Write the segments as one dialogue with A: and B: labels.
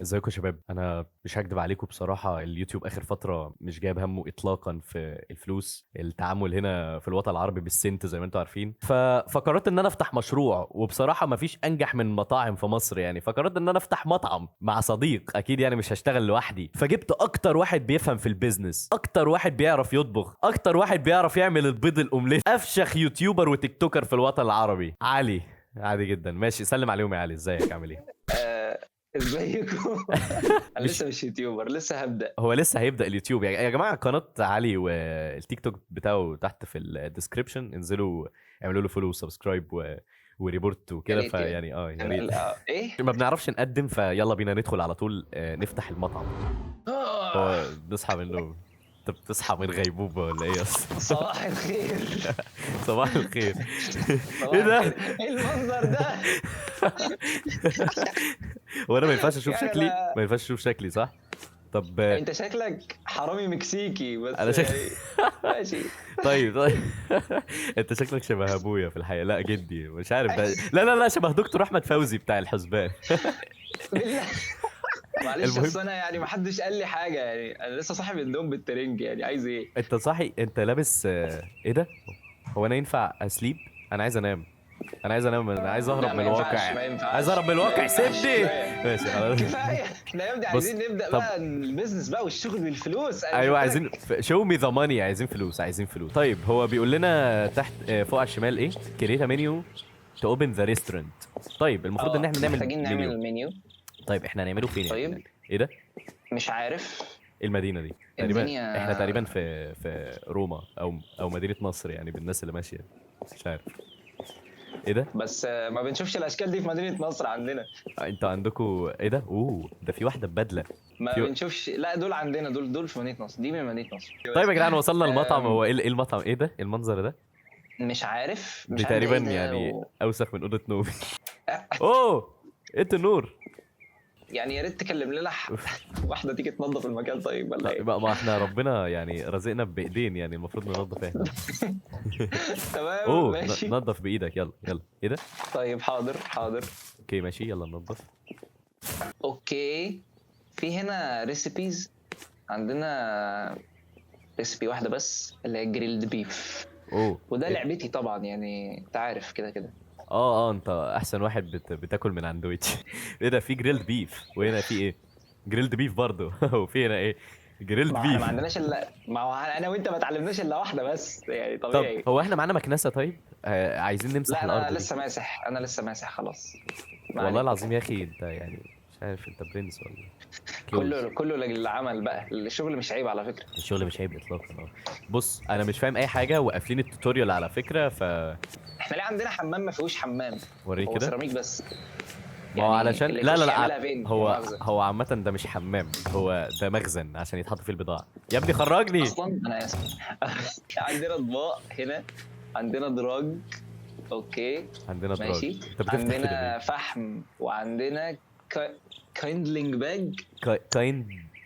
A: ازيكم يا شباب؟ انا مش هكدب عليكم بصراحه، اليوتيوب اخر فتره مش جايب همه اطلاقا في الفلوس. التعامل هنا في الوطن العربي بالسنت زي ما انتم عارفين. فقررت ان انا افتح مشروع، وبصراحه ما فيش انجح من مطاعم في مصر يعني. فقررت ان انا افتح مطعم مع صديق، اكيد يعني مش هشتغل لوحدي. فجبت اكتر واحد بيفهم في البيزنس، اكتر واحد بيعرف يطبخ، اكتر واحد بيعرف يعمل البيض الاومليت، افشخ يوتيوبر وتيك توكر في الوطن العربي، علي. عادي جدا، ماشي، سلم عليهم يا علي. ازيك؟ عامل ايه؟
B: آه، ازيكم. انا
A: مش
B: لسه مش يوتيوبر، لسه هبدأ.
A: هو لسه هيبدأ اليوتيوب يا جماعة. قناة علي والتيك توك بتاعه تحت في الديسكريبشن، انزلوا اعملوا له فولو وسبسكرايب وريبورت
B: يا
A: وكده.
B: ريت
A: فيعني يا ريت.
B: ايه.
A: ما بنعرفش نقدم، فيلا بينا ندخل على طول. نفتح المطعم.
B: آه،
A: هو بنصحى من النوم. انت بتصحى من غيبوبة ولا ايه اصلا؟
B: صباح الخير.
A: صباح الخير. ايه
B: صباح
A: ده؟
B: الخير، ايه المنظر ده؟
A: وانا ما ينفعش اشوف
B: يعني
A: شكلي؟
B: انا،
A: ما ينفعش اشوف شكلي صح؟ طب
B: انت شكلك حرامي مكسيكي بس
A: انا شكلي
B: يعني. ماشي.
A: طيب. انت شكلك شبه ابويا في الحقيقه. لا جدي، مش عارف ده. لا لا لا، شبه دكتور احمد فوزي بتاع الحسبان.
B: بالله. معلش،
A: المهم،
B: اصل انا يعني ما حدش قال لي حاجه، يعني انا لسه صاحي من النوم بالترنج، يعني عايز ايه؟
A: انت صاحي؟ انت لابس ايه ده؟ هو انا ينفع اسليب؟ انا عايز انام. انا عايز انام، انا عايز اهرب
B: لا،
A: من
B: ما ينفعش
A: الواقع.
B: ما
A: عايز
B: ينفعش
A: اهرب من
B: ما
A: الواقع،
B: ينفعش،
A: سيبني.
B: كفايه.
A: ماشي خلاص.
B: كفايه، احنا يا ابني
A: بص،
B: عايزين نبدا
A: طب
B: بقى البيزنس بقى والشغل والفلوس، انا مش
A: ايوه،
B: قلت
A: عايزين
B: لك؟
A: شو مي ذا ماني. عايزين فلوس، عايزين فلوس. طيب هو بيقول لنا تحت فوق على الشمال ايه؟ كريت منيو تو اوبن ذا ريستورانت. طيب المفروض ان احنا نعمل
B: محتاجين نعمل
A: منيو.
B: المنيو.
A: طيب احنا هنعمله فين يا جدعان؟
B: طيب،
A: ايه ده؟
B: مش عارف.
A: إيه المدينة دي؟ تقريبا احنا
B: الدنيا.
A: تقريبا في روما او مدينة نصر يعني، بالناس اللي ماشية. مش عارف. ايه ده؟
B: بس ما بنشوفش الاشكال دي في مدينه نصر عندنا.
A: انتوا عندكوا ايه ده؟ ده في واحدة ببدلة.
B: ما
A: في.
B: بنشوفش، لا دول عندنا، دول في مدينه نصر، دي من مدينه نصر
A: طيب
B: بس.
A: يا جدعان، وصلنا المطعم.
B: آم،
A: هو ايه المطعم؟ ايه ده المنظر ده؟
B: مش عارف
A: دي
B: مش عارف ده
A: تقريبا
B: ايه ده
A: يعني اوسخ من أوضة نومي. اوه، ايه النور؟
B: يعني يا ريت تكلم لنا واحده تيجي تنظف المكان، طيب ولا ايه؟
A: ما احنا ربنا يعني رزقنا بايدين، يعني المفروض ننظف احنا.
B: تمام
A: اوه،
B: ماشي.
A: نظف بايدك، يلا يلا. ايه ده؟
B: طيب حاضر حاضر.
A: اوكي ماشي، يلا ننظف.
B: اوكي. في هنا ريسيبيز. عندنا ريسيبي واحده بس اللي هي جريلد بيف،
A: اوه
B: وده
A: إيه؟
B: لعبتي طبعا، يعني انت عارف كده كده.
A: انت احسن واحد بتاكل من عندوتش. ايه ده؟ في جريلد بيف، وهنا في ايه؟ جريلد بيف برضه. وفي هنا ايه؟ جريلد
B: ما هو احنا ما
A: بيف.
B: عندناش الا، ما هو انا وانت ما اتعلمناش الا واحده بس، يعني
A: طب
B: طبيعي.
A: هو احنا معانا مكنسه؟ طيب عايزين نمسح
B: لا
A: الارض
B: انا
A: دي.
B: لسه ماسح، انا لسه ماسح خلاص. ما
A: والله
B: عليك.
A: العظيم يا اخي، انت يعني مش عارف انت برنس ولا كلوز.
B: كله للعمل بقى، الشغل مش عيب على فكره.
A: الشغل مش عيب اطلاقا. بص انا مش فاهم اي حاجه، وقافلين التوتوريال على فكره.
B: احنا ليه عندنا حمام ما فيهوش حمام؟
A: وريه
B: هو
A: كده.
B: سيراميك بس.
A: ما هو
B: يعني
A: علشان
B: اللي
A: لا لا
B: يخش
A: لا
B: يعملها فين؟ لا
A: هو
B: مؤاخذه.
A: هو عامه ده مش حمام، هو ده مخزن عشان يتحط فيه البضاعه. يا ابني خرجني.
B: اصلا انا اسف. عندنا اطباق هنا، عندنا دراج. اوكي.
A: عندنا دراج.
B: ماشي.
A: انت بتفتح كده ليه؟
B: عندنا فحم وعندنا كايندلينج باج.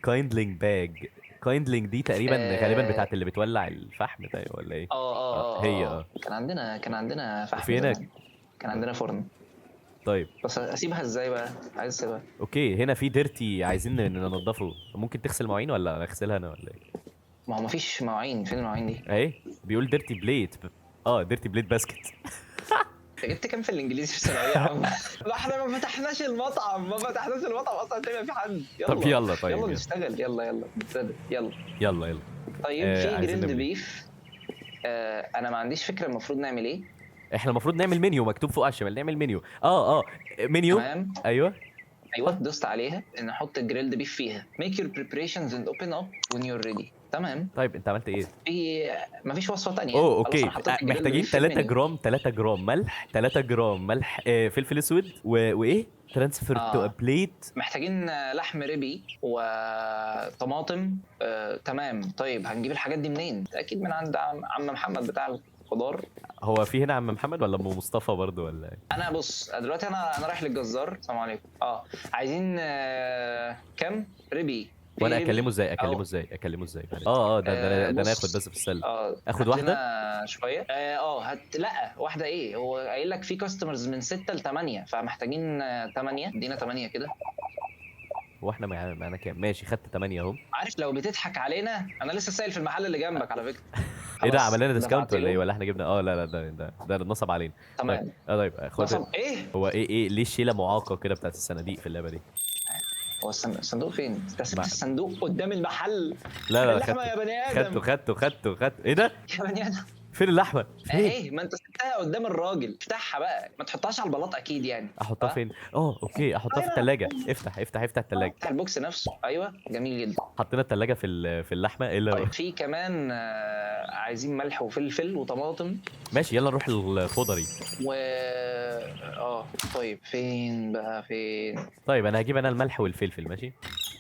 A: كايندلينج باج. كايندلينج دي تقريبا غالبا
B: اه
A: بتاعت اللي بتولع الفحم ده ولا ايه؟
B: اه اه
A: هي
B: اه كان عندنا فحم
A: وفي هناك.
B: زمان. كان عندنا فرن.
A: طيب
B: بس اسيبها ازاي بقى؟ عايز اسيبها.
A: اوكي، هنا في ديرتي عايزين ننضفه. ممكن تغسل مواعين ولا اغسلها انا ولا ايه؟
B: ما هو مفيش مواعين، فين المواعين دي؟
A: اهي. بيقول ديرتي بليت. ديرتي بليت باسكت.
B: انت جبت كام في الانجليزي في ثانويه عامه؟ ما احنا ما فتحناش المطعم، اصلا تبقى في حد.
A: طب
B: يلا
A: يلا،
B: يلا
A: طيب يلا.
B: نشتغل، يلا نبتدي يلا.
A: يلا يلا.
B: طيب في
A: عايزين
B: جريلد
A: نعمل ايه؟
B: بيف. انا ما عنديش فكره المفروض نعمل ايه.
A: احنا المفروض نعمل منيو مكتوب فوق على الشمال. نعمل منيو. منيو.
B: تمام.
A: ايوه.
B: ايوه دوست عليها، نحط الجريلد بيف فيها. make your preparations and open up when you're ready. تمام.
A: طيب انت عملت ايه؟
B: في مفيش وصفه تانية، خلاص
A: اوكي.
B: انا حطيت الجريلد
A: محتاجين
B: بيف في
A: 3
B: المنيو.
A: جرام 3 جرام ملح، 3 جرام ملح، فلفل اسود وايه؟ ترانسفير تو ا
B: اه
A: بليت.
B: محتاجين لحم ريبي وطماطم. تمام. طيب هنجيب الحاجات دي منين؟ اكيد من عند عم محمد بتاع الخضار.
A: هو في هنا عم محمد ولا ام مصطفى برضو ولا ايه؟
B: انا بص دلوقتي انا رايح للجزار. السلام عليكم. عايزين كام ريبي؟ في
A: وانا
B: ريبي او
A: اكلمه ازاي معلش؟ ده انا اخد
B: بص.
A: بس في السله. اخد
B: هات
A: واحده.
B: لنا شويه. لا واحده ايه، هو قايل لك في كاستمرز من 6 ل 8، فمحتاجين 8. ادينا 8 كده.
A: هو احنا معانا كام؟ ماشي خدت 8 اهو.
B: عارف لو بتضحك علينا انا لسه سائل في المحل اللي جنبك على فكره.
A: ايه ده
B: خلاص،
A: عمل لنا ديسكاونت
B: دفعت
A: ولا ايه؟
B: له.
A: ولا احنا جبنا لا لا ده نصب علينا. طيب
B: تمام.
A: طيب خد.
B: نصب ايه؟
A: هو ايه ليه الشيله معاقه كده بتاعت الصناديق في اللعبه دي؟
B: هو الصندوق فين؟ انت سبت
A: مع...
B: الصندوق قدام المحل.
A: لا
B: اللحمه يا بني ادم.
A: خدته ايه ده؟
B: يا بني ادم.
A: فين اللحمه؟ فين؟
B: اهي، ما انت سبتها قدام الراجل، افتحها بقى، ما تحطهاش على البلاط اكيد يعني.
A: احطها
B: ها؟
A: فين؟ اوكي احطها في الثلاجه. افتح الثلاجه.
B: بتاع البوكس نفسه، ايوه جميل جدا.
A: حطينا الثلاجه في اللحمه ايه اللي
B: طيب في كمان عايزين ملح وفلفل وطماطم
A: ماشي يلا نروح الخضري.
B: و طيب فين بقى فين؟
A: طيب انا هجيب انا الملح والفلفل ماشي.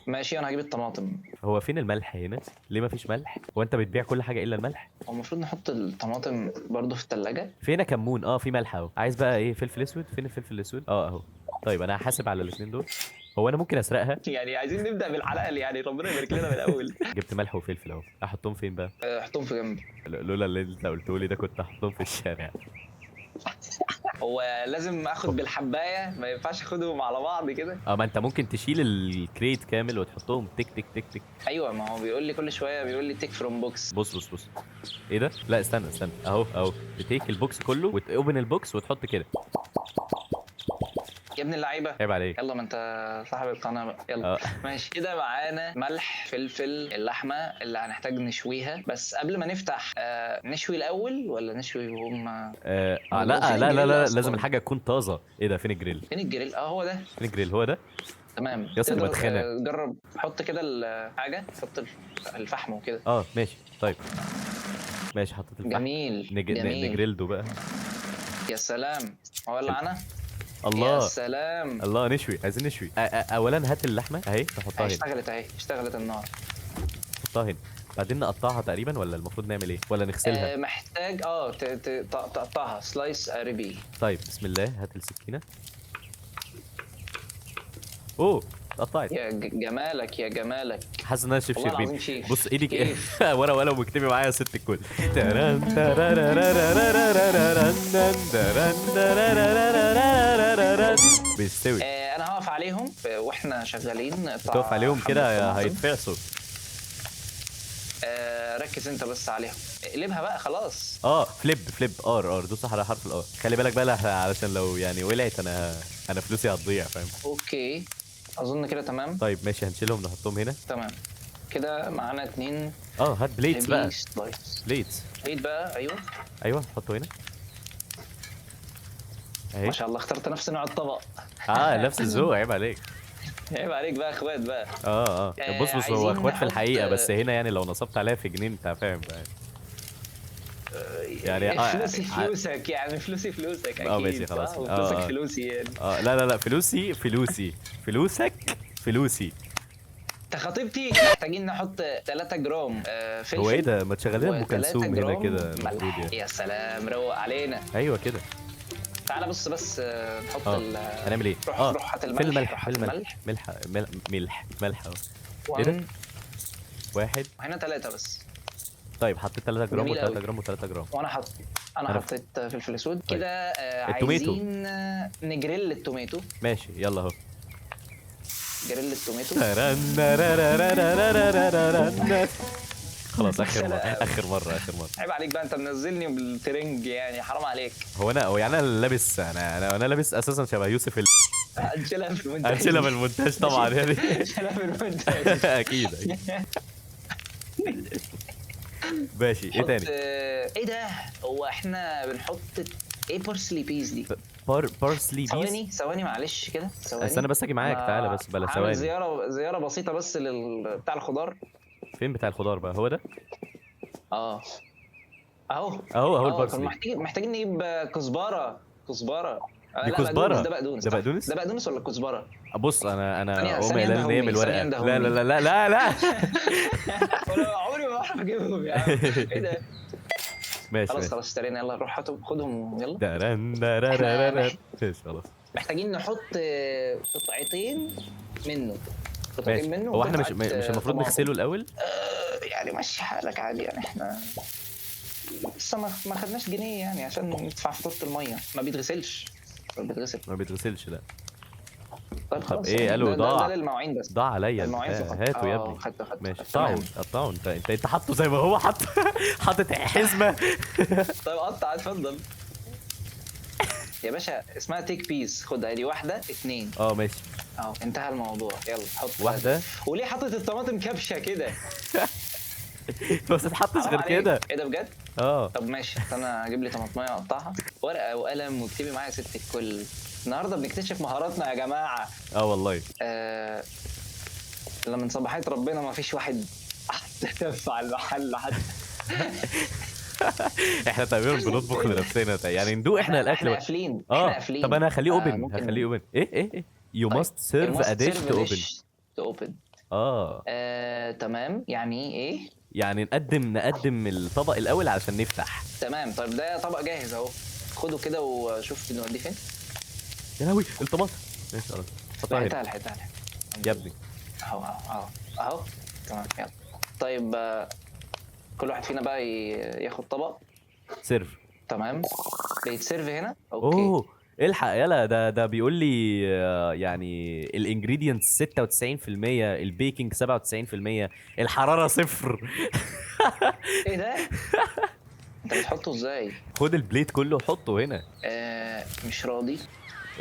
B: ماشي انا هجيب الطماطم.
A: هو فين الملح هنا؟ ليه ما فيش ملح؟ هو انت بتبيع كل حاجه الا الملح؟
B: هو المفروض نحط الطماطم برضو في الثلاجة.
A: فينا كمون في ملح اهو. عايز بقى ايه؟ فلفل اسود. فين الفلفل الاسود؟ اهو. طيب انا هحاسب على الاثنين دول. هو انا ممكن اسرقها؟
B: يعني عايزين نبدأ بالحلال يعني، ربنا يبارك لنا من الأول.
A: جبت ملح وفلفل اهو. احطهم فين بقى؟
B: حطهم في جنب.
A: لولا اللي انت قلته لي ده كنت هحطهم في الشارع.
B: هو لازم اخد بالحباية، ما ينفعش اخدهم على بعض كده.
A: ما انت ممكن تشيل الكريت كامل وتحطهم تك تك تك تك.
B: ايوه، ما هو بيقول لي كل شوية بيقول لي تيك فروم بوكس.
A: بص ايه ده؟ لا استنى اهو تيك البوكس كله وتوبن البوكس وتحط كده.
B: يا ابن اللعيبة
A: عيب عليك.
B: يلا، ما انت صاحب القناة بقى، يلا. ماشي كده معانا ملح فلفل اللحمة اللي هنحتاج نشويها، بس قبل ما نفتح نشوي الأول ولا نشوي وهم؟
A: لا لازم الحاجه تكون طازه. ايه ده؟ فين الجريل؟
B: فين الجريل؟ هو ده.
A: فين الجريل؟ هو ده.
B: تمام.
A: يا اسطى
B: تقدر
A: بتخانق.
B: جرب حط كده الحاجة، حط الفحم وكده.
A: ماشي طيب. ماشي حطيت الفحم.
B: جميل جميل.
A: نجريلدو بقى.
B: يا سلام. ولع انا.
A: الله.
B: يا سلام.
A: الله نشوي. عايزين نشوي. اولا هات اللحمه اهي نحطها هنا.
B: اشتغلت النار.
A: نحطها هنا بعدين نقطعها تقريبا ولا المفروض نعمل ايه؟ ولا نغسلها؟
B: محتاج تقطعها سلايس ريبي.
A: طيب بسم الله. هات السكينه. اوه اتقطعت.
B: يا جمالك يا جمالك.
A: حاسس ان انا شيف
B: والله
A: شربين.
B: العظيم شيف.
A: بص ايدك
B: كيف؟
A: ولا واكتبي معايا ست الكل. بيستوي.
B: انا هقف عليهم واحنا شغالين.
A: تقف عليهم كده هيتفعصوا.
B: ركز انت بس عليهم. اقلبها بقى خلاص.
A: فليب ار دوس على حرف الار. خلي بالك بقى علشان لو يعني ولعت انا فلوسي هتضيع فاهم.
B: اوكي اظن كده تمام.
A: طيب ماشي هنشيلهم نحطهم هنا.
B: تمام كده معانا 2.
A: هات بليتس بقى.
B: بليت بقى.
A: ايوه حطه هنا اهي.
B: ما شاء الله اخترت نفس نوع الطبق.
A: نفس الذوق. عيب عليك.
B: عيب عليك بقى اخوات بقى.
A: بص هو اخوات في الحقيقه بس هنا يعني لو نصبت عليها في جنيه انت فاهم يعني
B: فلوسي فلوسك يعني فلوسي فلوسك اكيد.
A: ماشي خلاص.
B: فلوسك فلوسي يعني.
A: لا فلوسي فلوسك فلوسي.
B: انت خطيبتي. محتاجين نحط 3 جرام فلفل.
A: هو ايه ده؟ ما تشغل لنا ام كلثوم هنا كده المفروض يعني.
B: يا سلام روق علينا.
A: ايوه كده.
B: تعالى بص بس نحط
A: هنعمل ايه؟
B: روح هات الملح.
A: فين الملح؟ ملح اهو. ايه ده؟ 1
B: هنا 3 بس.
A: طيب حطيت 3 جرام و3 جرام و3 جرام.
B: وانا حطيت فلفل اسود.
A: طيب.
B: كده
A: التوميتو.
B: عايزين نجريل التوميتو.
A: ماشي يلا اهو.
B: جريل التوميتو.
A: خلاص اخر مره.
B: عيب عليك بقى، انت منزلني بالترنج يعني، حرام عليك.
A: هو يعني انا لابس انا لابس اساسا شبه يوسف
B: هنشيلها في المونتاج.
A: هنشيلها في المونتاج طبعا يعني.
B: هنشيلها في المونتاج.
A: اكيد. ماشي ايه تاني؟
B: ايه ده؟ هو احنا بنحط ايه؟ بارسلي بيز دي.
A: بارسلي بيز.
B: ثواني معلش كده ثواني.
A: استنى بس اجي معاك. تعالى بس بلا ثواني.
B: زياره بسيطه بس بتاع الخضار.
A: فين بتاع الخضار بقى؟ هو ده. اهو البارسلي.
B: محتاجين نجيب كزبره.
A: دي كزبره.
B: ده بقدونس ولا كزبره؟
A: بص انا امي قال ان هي من الورقه. لا
B: انا عمري ما بعرف اجيبهم يا عم. ايه ده؟
A: ماشي
B: خلاص اشترينا. يلا روح خدهم يلا.
A: خلاص.
B: محتاجين نحط قطعتين منه.
A: هو احنا مش المفروض نغسله الاول؟
B: يعني مشي حالك عادي يعني. احنا لسه ما خدناش جنيه يعني عشان ندفع فاتوره الميه. ما بيتغسلش لا. طيب
A: طب
B: خلاص
A: ايه
B: يعني
A: قالوا
B: ده
A: ضاع
B: للمواعين بس.
A: ضاع عليا
B: المواعين
A: البتاع،
B: فقط.
A: هاته يا ابني.
B: خدته
A: ماشي
B: تمام.
A: قطعه انت حاطه زي ما هو حاطط حاطط حزمه.
B: طيب قطع اتفضل يا باشا، اسمها تيك بيس، خدها دي واحده اتنين
A: اه ماشي.
B: اهو، انتهى الموضوع. يلا حط
A: واحده.
B: وليه حاطط الطماطم كبشه كده؟
A: بس تتحطش
B: حرام
A: غير
B: عليك،
A: كده.
B: ايه ده بجد؟
A: اه
B: طب ماشي، انا اجيب لي طماطميه اقطعها، ورقه وقلم واكتبي معايا ست الكل. النهارده بنكتشف مهاراتنا يا جماعه.
A: اه والله.
B: آه... لما من صباحيه ربنا ما فيش واحد تنفع المحل حتى.
A: احنا تقريبا بنطبخ لنفسنا يعني ندوق احنا
B: احنا
A: الاكل
B: قافلين، احنا
A: اه طب
B: قافلين.
A: انا هخليه اوبن،
B: ممكن.
A: هخليه اوبن. ايه you
B: طيب
A: must serve a
B: الماست
A: dish
B: سيرف
A: to open.
B: ديش تو اوبن.
A: اه
B: تمام، يعني ايه؟
A: يعني نقدم الطبق الاول علشان نفتح.
B: تمام. طيب ده طبق جاهز اهو، خده كده وشوف نوديه فين.
A: يا لهوي الطماطم. ماشي خلاص حطها هنا
B: لحقتها
A: يا ابني.
B: اهو اهو. تمام يلا. طيب كل واحد فينا بقى ياخد طبق.
A: سيرف.
B: تمام، بيتسيرف هنا. اوكي.
A: اوه الحق يلا، ده بيقول لي يعني الانجريدينتس 96%، البيكنج 97%، الحرارة صفر.
B: ايه ده؟ انت بتحطه ازاي؟
A: خد البليت كله وحطه هنا.
B: مش راضي.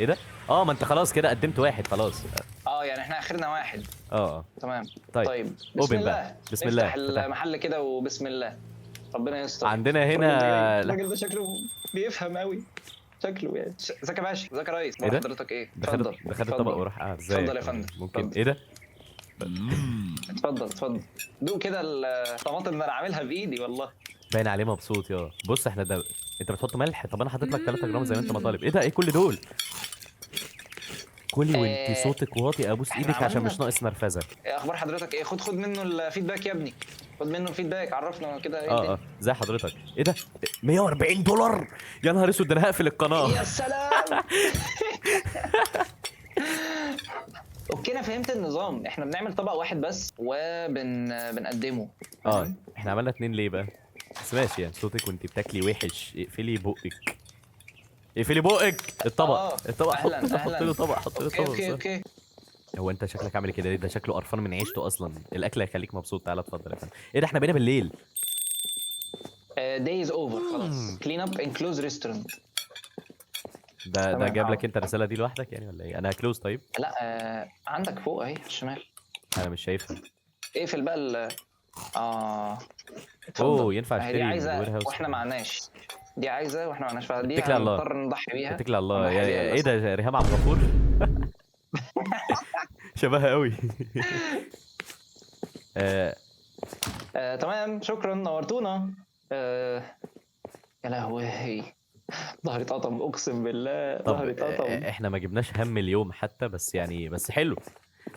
A: ايه ده؟ اه ما انت خلاص كده قدمت واحد خلاص.
B: يعني احنا اخرنا واحد.
A: اه
B: تمام.
A: طيب
B: طيب بسم
A: اوبن بقى.
B: الله.
A: بسم
B: نفتح
A: الله فتح.
B: المحل كده وبسم الله. ربنا يستر.
A: عندنا
B: الراجل ده جاي،
A: هنا
B: الراجل ده شكله بيفهم قوي. شكله يعني ازيك يا باشا، ازيك يا ريس،
A: ايه
B: بقول
A: ده؟
B: حضرتك ايه؟
A: ده خد
B: اتفضل
A: ده خد الطبق
B: اتفضل.
A: وراح قاعد ازاي؟
B: اتفضل يا فندم،
A: ممكن
B: اتفضل.
A: ايه ده؟
B: اتفضل دوق كده الطماطم اللي انا عاملها بايدي والله.
A: باين عليه مبسوط يا بص احنا ده. انت بتحط ملح؟ طب انا حاطط لك 3 جرام زي ما انت ما طالب. ايه ده؟ ايه كل دول؟ كلي وانت
B: آه
A: صوتك واطي، ابوس
B: احنا
A: ايدك عشان
B: عملنا.
A: مش ناقص نرفزه.
B: اخبار حضرتك ايه؟ خد منه الفيدباك يا ابني، خد منه الفيدباك، عرفنا كده ايه
A: اه
B: الدنيا.
A: زي حضرتك. ايه ده؟ $140. يا نهار اسود، ده انا هقفل القناه.
B: يا سلام. اوكي انا فهمت النظام، احنا بنعمل طبق واحد بس بنقدمه.
A: اه احنا عملنا 2 ليه بقى؟ بس ماشي يعني صوتك وانت بتاكلي وحش، اقفلي بقك. اقفلي بقك. الطبق
B: اهلا
A: حط
B: اهلا.
A: له طبق، حط له
B: اوكي
A: طبق
B: اوكي
A: بس.
B: اوكي.
A: هو انت شكلك عامل كده ليه؟ ده شكله قرفان من عيشته اصلا. الاكل هيخليك مبسوط. تعالى اتفضل يا فندم. ايه ده احنا بقينا بالليل.
B: دايز اوفر خلاص، كلين اب ان كلوز ريستورانت.
A: ده
B: تمام
A: جاب لك
B: حاضر.
A: انت الرساله دي لوحدك يعني ولا ايه؟ انا هكلوز طيب.
B: لا عندك فوق اهي على الشمال.
A: انا مش شايفها.
B: اقفل بقى
A: اوه
B: اتفضل.
A: ينفع
B: اهي دي
A: اشتري من الوير
B: عايزه
A: هاوس.
B: واحنا معناش، دي عايزه واحنا معناش، فدي
A: اتكلي على الله.
B: هنضطر نضحي بيها.
A: اتكلي على الله.
B: ونضحي بيها
A: ايه ده؟ ريهام عبد الغفور. شبهها قوي.
B: تمام شكرا نورتونا. يا لهوي، ظهري اتقطم اقسم بالله،
A: طب
B: ظهري اتقطم.
A: احنا ما جبناش هم اليوم حتى، بس يعني بس حلو.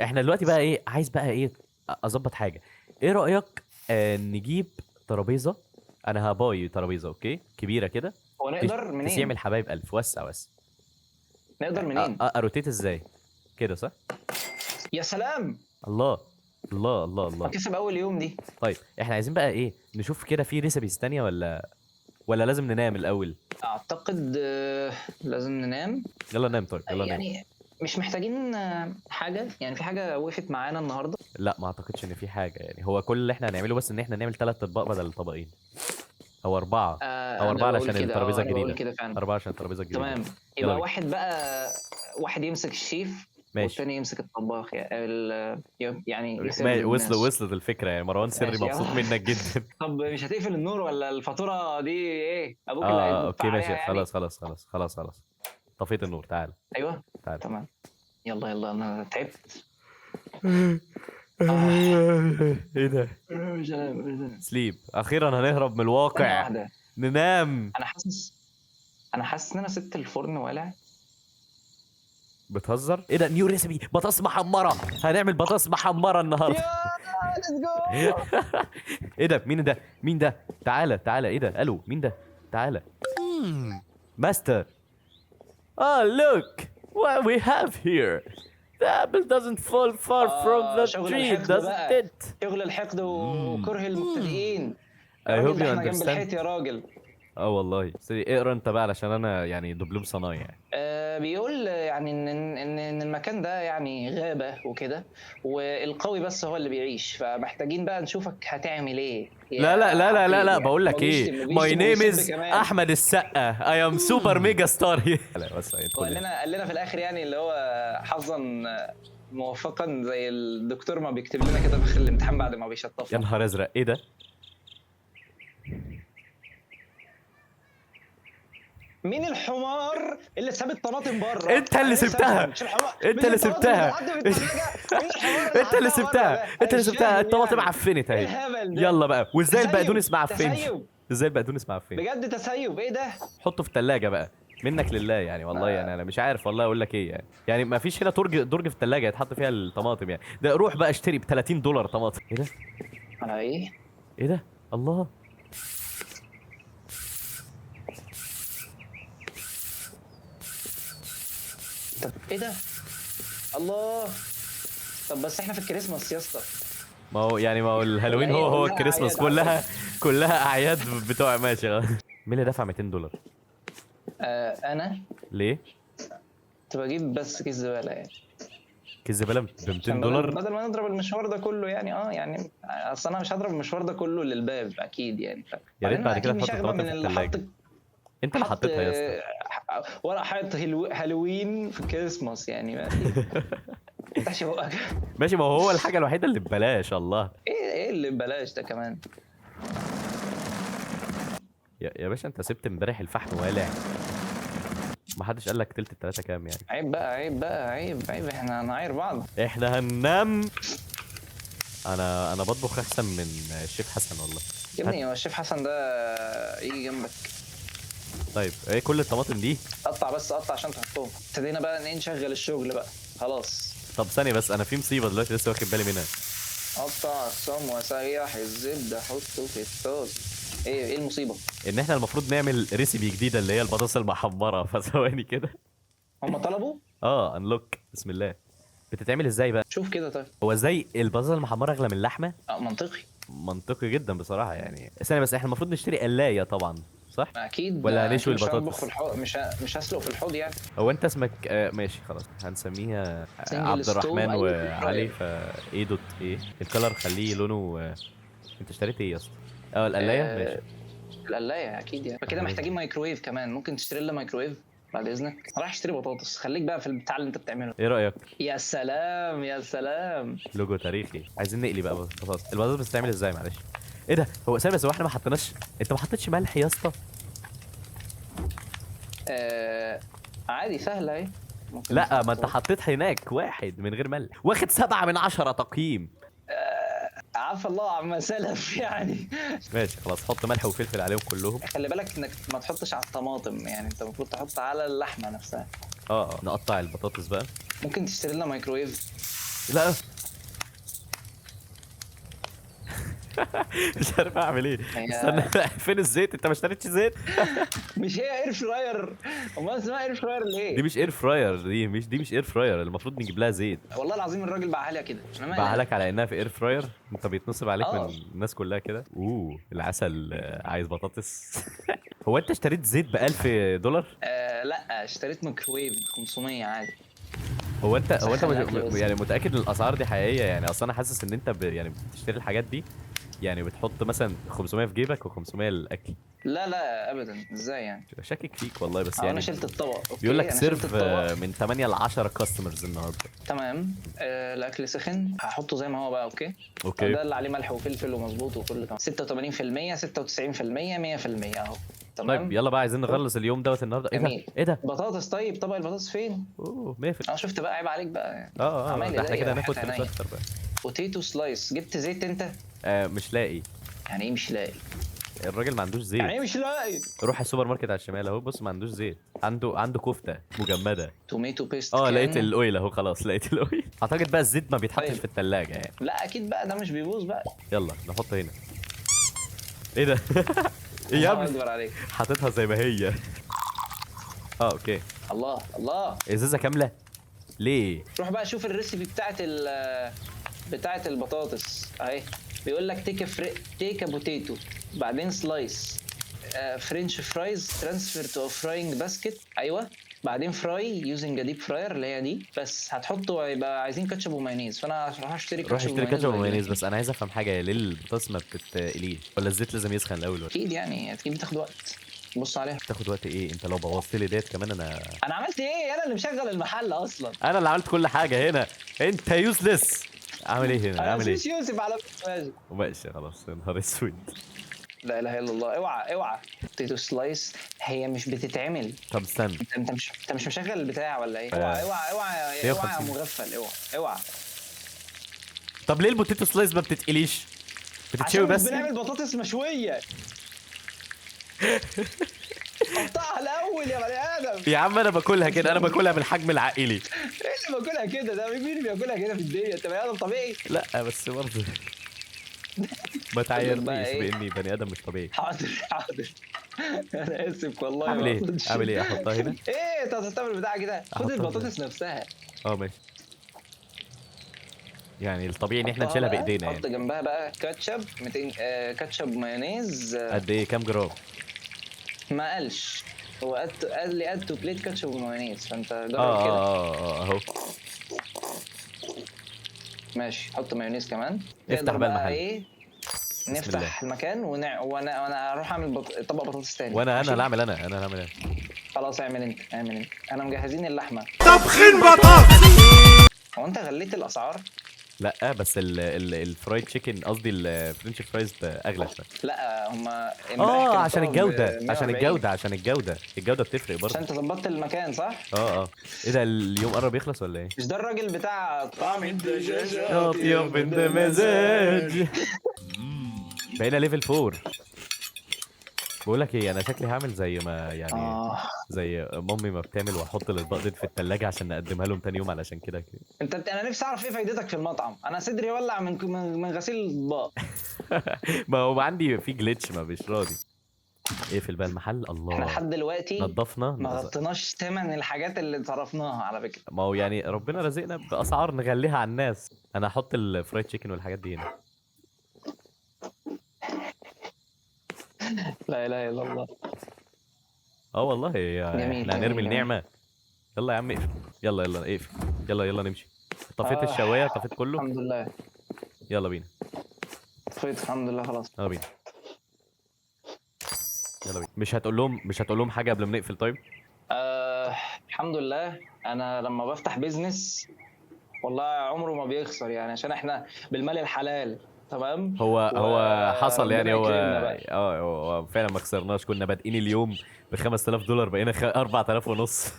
A: احنا دلوقتي بقى ايه؟ عايز بقى ايه؟ اظبط حاجه. ايه رايك نجيب ترابيزه؟ انا هباي ترابيزه اوكي كبيره كده.
B: هو نقدر منين؟
A: تسيع من الحبايب الف. وسع وسع.
B: نقدر منين؟
A: اروتيت ازاي؟ كده صح؟
B: يا سلام.
A: الله الله الله الله.
B: كسب اول يوم دي.
A: طيب احنا عايزين بقى ايه؟ نشوف كده في ريسبيز تانية ولا لازم ننام الاول؟
B: اعتقد لازم ننام.
A: يلا نام. طيب يلا نام.
B: يعني مش محتاجين حاجه، يعني في حاجه وقفت معانا النهارده؟
A: لا ما اعتقدش ان في حاجه يعني. هو كل اللي احنا هنعمله بس ان احنا نعمل 3 اطباق بدل الطبقين. او 4. او 4
B: أنا بقول
A: علشان
B: كده،
A: الترابيزه
B: انا بقول
A: الجديده.
B: كده فعلا.
A: 4 عشان الترابيزه الجديده.
B: تمام.
A: يلا
B: يبقى
A: بينا.
B: واحد بقى، واحد يمسك الشيف
A: ماشي.
B: والتاني يمسك الطباخ يعني يسيرف
A: وصلت
B: الناس.
A: الفكره يعني. مروان سري
B: ماشي،
A: مبسوط
B: يلا.
A: منك جدا.
B: طب مش هتقفل النور ولا الفاتوره دي ايه؟ ابوك اللي هيدفع
A: اوكي
B: عليها
A: ماشي.
B: يعني؟
A: خلاص. طفيت النور. تعال.
B: ايوه
A: تعال.
B: تمام. يلا انا تعبت.
A: ايه ده؟
B: مش أنا.
A: سليب. اخيرا هنهرب من
B: ثانية
A: الواقع.
B: واحدة،
A: ننام.
B: انا حاسس ان انا سبت الفرن والع.
A: بتهزر؟ ايه ده؟ نيو ريسبي بطاطس محمره. هنعمل بطاطس محمره النهارده.
B: ليتس جو.
A: ايه ده؟ مين ده؟ تعالى. ايه ده؟ الو مين ده؟ تعالى. ماستر. Look what we have here. The apple doesn't fall far from the
B: شغل
A: tree,
B: الحقد
A: doesn't
B: بقى.
A: it?
B: شغل الحقد وكره المبتدئين.
A: I
B: يا
A: hope
B: راجل ده
A: you
B: احنا جنب
A: understand.
B: الحيط يا راجل.
A: والله بس اقرا انت بقى علشان انا يعني دبلوم صنايع يعني.
B: بيقول يعني ان المكان ده يعني غابه وكده، والقوي بس هو اللي بيعيش، فمحتاجين بقى نشوفك هتعمل ايه
A: لا لا
B: يا
A: لا لا لا
B: عقيل
A: لا
B: يعني.
A: بقول لك ايه، ماي نيم
B: وبيسب
A: از
B: كمان.
A: احمد السقا، اي ام سوبر ميجا ستار. لا بس
B: وقال
A: هيدخل
B: لنا قال لنا في الاخر يعني اللي هو حظا موفقا، زي الدكتور ما بيكتب لنا كده في اخر الامتحان بعد ما
A: يا
B: بيشطفنا.
A: نهار ازرق ايه ده؟
B: مين الحمار اللي ساب الطماطم بره؟
A: انت اللي
B: انا نفسي
A: سبتها،
B: افهم، مش الحمار،
A: انت
B: مش
A: اللي
B: الطماطم اللي
A: سبتها.
B: اتحط في الثلاجه. مين الحمار اللي
A: انت اللي
B: حطها بره
A: سبتها،
B: ده؟
A: انت
B: انا
A: اللي
B: مش
A: سبتها،
B: فاهم
A: الطماطم
B: يعني.
A: عفنت
B: ايه
A: اهي.
B: الهبل ده؟
A: يلا بقى، وازاي
B: تسيب
A: البقدونس ما عفنش؟
B: تسيب
A: ازاي البقدونس ما عفنش؟
B: بجد تسيب، ايه ده؟
A: حطه في الثلاجه بقى، منك لله يعني، والله يعني انا مش عارف والله اقول لك ايه يعني ما فيش هنا درج في الثلاجه يتحط فيها الطماطم يعني، ده روح بقى اشتري ب 30 دولار طماطم. ايه ده؟
B: على ايه؟
A: ايه ده؟ الله.
B: طب ايه ده؟ الله. طب بس احنا في الكريسماس يا اسطى.
A: ما هو الهالوين
B: ولا هي
A: هو
B: كلها
A: الكريسماس،
B: اعياد عندك؟
A: كلها اعياد بتوع ماشي. مين اللي دفع 200 دولار؟
B: انا
A: ليه؟
B: كنت بجيب بس كيس زباله يعني،
A: كيس زباله ب 200
B: عشان
A: دولار
B: بدل ما نضرب المشوار ده كله يعني. يعني اصل انا مش هضرب المشوار ده كله للباب اكيد يعني.
A: يا ريت
B: بعدين
A: بعد
B: انا
A: كده
B: اكيد مش
A: تحط
B: اغبى
A: الطماطم
B: من
A: في
B: اللي حط
A: الثلاجه. انت اللي
B: حط
A: حطيتها يا اسطى.
B: ولا حاطط هالوين في الكريسماس يعني، ما اكيد. ما تفتحش بقك.
A: ماشي، ما هو الحاجه الوحيده اللي ببلاش الله.
B: ايه اللي ببلاش ده كمان؟
A: يا باشا انت سبت امبارح الفحم والع، ما حدش قال لك تلت التلاته كام يعني.
B: عيب بقى، عيب بقى، عيب، احنا هنعاير بعض.
A: احنا هننام. انا بطبخ احسن من الشيف حسن والله.
B: يا ابني هو الشيف حسن ده يجي جنبك؟
A: طيب ايه كل الطماطم دي؟
B: قطع بس قطع عشان تحطهم. ابتدينا بقى نشغل الشغل بقى خلاص.
A: طب ثانيه بس، انا في مصيبه دلوقتي لسه واخد بالي منها.
B: قطع الصم وسيح الزبده حطه في الطاس. ايه المصيبه؟
A: ان احنا المفروض نعمل ريسيبي جديده اللي هي البطاطس المحمره، فثواني كده.
B: هم طلبوا؟
A: انلوك بسم الله. بتتعمل ازاي بقى؟
B: شوف كده طيب.
A: هو ازاي البطاطس المحمره اغلى من اللحمه؟
B: منطقي.
A: منطقي جدا بصراحه يعني. ثانيه بس، احنا المفروض نشتري قلايه طبعا صح؟
B: اكيد.
A: ولا
B: أكيد
A: هنشوي
B: مش هطبخ
A: البطاطس؟
B: في الحوض، مش هسلق في الحوض يعني.
A: هو انت اسمك ماشي خلاص هنسميها
B: سنجل
A: عبد
B: ستوف،
A: الرحمن
B: أي
A: وعلي،
B: فراير.
A: ايه دوت ايه الكلر خليه لونه انت اشتريت ايه يا اسطى؟ القلايه ماشي.
B: القلايه اكيد يعني. فكده محتاجين مايكرويف كمان، ممكن تشتري لنا مايكرويف بعد اذنك. راح اشتري بطاطس، خليك بقى في البتاع اللي انت بتعمله.
A: ايه رايك؟
B: يا سلام يا سلام.
A: لوجو تاريخي. عايزين نقلي بقى البطاطس بتتعمل ازاي معلش؟ ايه ده؟ هو ثانيه بس، هو احنا ما حطيناش، انت ما حطيتش ملح يا اسطى؟
B: عادي سهله اهي. ممكن
A: لا ما انت
B: نحط.
A: حطيت هناك واحد من غير ملح، واخد 7 من 10 تقييم.
B: عفى الله عما سلف يعني.
A: ماشي خلاص، حط ملح وفلفل عليهم كلهم.
B: خلي بالك انك ما تحطش على الطماطم يعني، انت المفروض تحط على اللحمه نفسها.
A: نقطع البطاطس بقى.
B: ممكن تشتري لنا مايكرويف.
A: لا مش عارف اعمل ايه. استنى فين الزيت؟ انت ما اشتريتش زيت؟
B: مش هي اير فراير؟ امال اسمها اير فراير ليه؟
A: دي مش اير فراير، دي مش اير فراير، المفروض نجيب لها زيت.
B: والله العظيم الراجل باعها لي كده.
A: باعها لك على انها في اير فراير؟ انت بيتنصب عليك
B: آه.
A: من الناس كلها كده. العسل عايز بطاطس. هو انت اشتريت زيت ب 1000 دولار؟
B: لا اشتريت ميكروويف 500 عادي.
A: هو انت
B: سخن الأكل بس.
A: يعني متاكد ان الاسعار دي حقيقيه يعني؟ اصل انا حاسس ان انت يعني بتشتري الحاجات دي يعني بتحط مثلا 500 في جيبك و500 للاكل.
B: لا ابدا، ازاي يعني؟
A: شاكك فيك والله بس
B: انا
A: يعني.
B: شلت الطبق. أوكي،
A: بيقول لك
B: أنا شلت
A: سيرف
B: الطبق.
A: من 8 ل 10 كاستمرز النهارده.
B: تمام. الاكل سخن، هحطه زي ما هو بقى. اوكي. ده اللي عليه ملح وفلفل ومظبوط وكله تمام. 86%، 96%، 100% اهو. تمام.
A: طيب يلا بقى عايزين نخلص اليوم دوت النهارده. ايه ده؟
B: جميل.
A: ايه ده؟
B: بطاطس. طيب طبق البطاطس فين؟
A: 100%.
B: شفت بقى، عيب عليك بقى يعني.
A: ده احنا كده هناخد فلوس اكتر بقى.
B: بوتيتو سلايس. جبت زيت انت؟
A: مش لاقي.
B: يعني ايه مش لاقي؟
A: الراجل ما عندوش زيت.
B: يعني ايه مش لاقي؟
A: روح السوبر ماركت على الشمال اهو، بص ما عندوش زيت. عنده كفته مجمده.
B: توميتو بيست.
A: لقيت الاويل اهو، خلاص لقيت الاويل. اعتقد بقى الزيت ما بيتحطش
B: طيب.
A: في الثلاجه يعني.
B: لا اكيد بقى ده مش بيبوظ بقى.
A: يلا نحط هنا. ايه ده؟ ايه يا
B: الله
A: ابني؟
B: اكبر عليك.
A: حاططها زي ما هي. اوكي.
B: الله.
A: ازازه كامله ليه؟
B: روح بقى شوف الريسيبي بتاعت البطاطس اهي. بيقول لك تيك بوتيتو بعدين سلايس فرنش فرايز ترانسفير تو فراينج باسكت. ايوه بعدين فراي يوزنج ديب فراير اللي هي دي. بس هتحطوا يبقى عايزين كاتشب ومايونيز، فانا هروح اشتري
A: روح
B: كاتشب
A: اشتري كاتشب
B: ومايونيز
A: ومايونيز. بس انا عايز افهم حاجه، ليه البطاطس ما بتتقليش؟ ولا الزيت لازم يسخن الاول؟ ولا
B: اكيد يعني اكيد بتاخد وقت. بص عليها.
A: تاخد وقت ايه؟ انت لو بوظت لي ديت كمان
B: انا عملت ايه؟ انا اللي مشغل المحل اصلا.
A: انا اللي عملت كل حاجه هنا. انت يوزلس. اعمل ايه هنا؟
B: انا
A: اعمل ايه؟
B: مش يوسف على فكرة. ماشي.
A: ماشي خلاص، يا نهار اسود.
B: لا اله الا الله. اوعى اوعى. بوتيتو سلايس هي مش بتتعمل.
A: طب استنى.
B: انت مش مشغل البتاع ولا ايه؟ اوعى اوعى اوعى اوعى يا
A: 150.
B: مغفل. اوعى اوعى.
A: طب ليه البوتيتو سلايس ما بتتقليش؟ بتتشوي
B: عشان مش
A: بس؟
B: بنعمل بطاطس مشويه. قطعها الاول يا بني ادم.
A: يا عم انا باكلها كده، انا باكلها بالحجم العائلي.
B: ايه اللي باكلها كده؟ ده مين بياكلها كده في الدنيا؟ انت بني ادم طبيعي؟
A: لا بس برضه ما
B: بقى
A: تعايرنيش
B: ايه؟
A: باني بني ادم مش طبيعي.
B: حاضر حاضر. انا اسف والله.
A: اعمل
B: ما
A: ايه؟
B: اقصدش.
A: اعمل ايه؟ احطها هنا؟
B: ايه انت هتعمل البتاع كده؟ خد
A: أحطها
B: البطاطس نفسها.
A: اه ماشي. يعني الطبيعي ان احنا
B: حطها
A: نشيلها
B: بقى.
A: بايدينا
B: حط
A: يعني.
B: جنبها بقى كاتشب 200 كاتشب مايونيز.
A: قد ايه؟ كام جرام؟
B: ما قالش. هو قال لي اد تو بليت كاتشب ومايونيز، فانت جرب كده.
A: اهو.
B: ماشي حط مايونيز كمان.
A: افتح
B: نقدر
A: بقى
B: بقى
A: المحل.
B: ايه؟
A: بسم الله.
B: نفتح المكان وانا هروح اعمل طبق بطاطس تاني.
A: وانا
B: ماشي؟
A: اللي اعمل انا اللي اعمل.
B: خلاص اعمل انت اعمل انت. انا مجهزين اللحمه.
C: طبخين بطاطس.
B: هو انت غليت الاسعار؟
A: لا بس الفرايد تشيكن، قصدي الفرنش فرايز اغلى شويه.
B: لا هما
A: عشان الجوده، عشان الجوده بتفرق برضه.
B: عشان انت ظبطت المكان صح؟
A: اه ايه ده، اليوم قرب يخلص ولا ايه؟
B: مش ده الراجل بتاع طعم الدجاجة
A: اطيب بنت مزاج. بقينا ليفل 4. بقول لك ايه، انا شكلي هعمل زي ما يعني زي مامي ما بتعمل، واحط الاطباق دي في الثلاجه عشان نقدمها لهم تاني يوم، علشان كده
B: انا نفسي اعرف ايه فايدتك في المطعم. انا صدري ولع من غسيل الاطباق.
A: ما هو عندي في جليتش ما مش راضي. اقفل بقى المحل. الله.
B: احنا لحد دلوقتي
A: نظفنا
B: ما غطيناش ثمن الحاجات اللي صرفناها على فكره.
A: ما هو يعني ربنا رزقنا باسعار نغليها على الناس. انا هحط الفرايد تشيكن والحاجات دي هنا.
B: لا اله الا الله.
A: والله
B: جميل،
A: احنا هنرمي
B: جميل.
A: النعمه. يلا يا عم اقفل. يلا اقفل. يلا نمشي. طفيت الشوايه، طفيت كله.
B: الحمد لله.
A: يلا بينا.
B: طفيت الحمد لله خلاص.
A: يلا بينا. مش هتقول لهم حاجه قبل ما نقفل؟ طيب
B: الحمد لله. انا لما بفتح بيزنس والله عمره ما بيخسر، يعني عشان احنا بالمال الحلال. تمام.
A: هو حصل يعني.
B: هو
A: هو فعلا ما خسرناش. كنا بادئين اليوم ب $5000، بقينا 4000 ونص.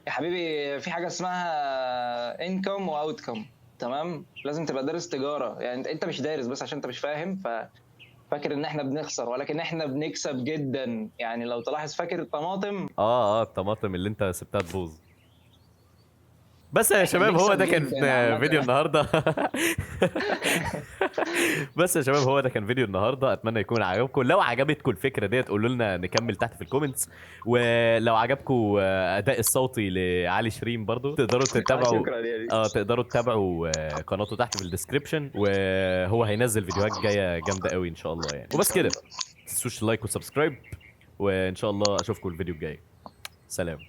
B: يا حبيبي في حاجه اسمها انكم واوتكم. تمام. لازم تبقى دارس تجاره، يعني انت مش دارس بس عشان انت مش فاهم فاكر ان احنا بنخسر، ولكن احنا بنكسب جدا. يعني لو تلاحظ فاكر الطماطم.
A: الطماطم اللي انت سبتها تبوظ. بس يا شباب هو ده كان فيديو النهارده. بس يا شباب هو ده كان فيديو النهارده. اتمنى يكون عجبكم. لو عجبتكم الفكره ديت قولوا لنا نكمل تحت في الكومنتس. ولو عجبكم اداء الصوتي لعلي شيرين برضو تقدروا تتابعوا. تقدروا تتابعوا قناته تحت في الديسكربشن. وهو هينزل فيديوهات جايه جامده قوي ان شاء الله يعني. وبس كده، ما تنسوش لايك وسبسكرايب. وان شاء الله اشوفكم الفيديو الجاي. سلام.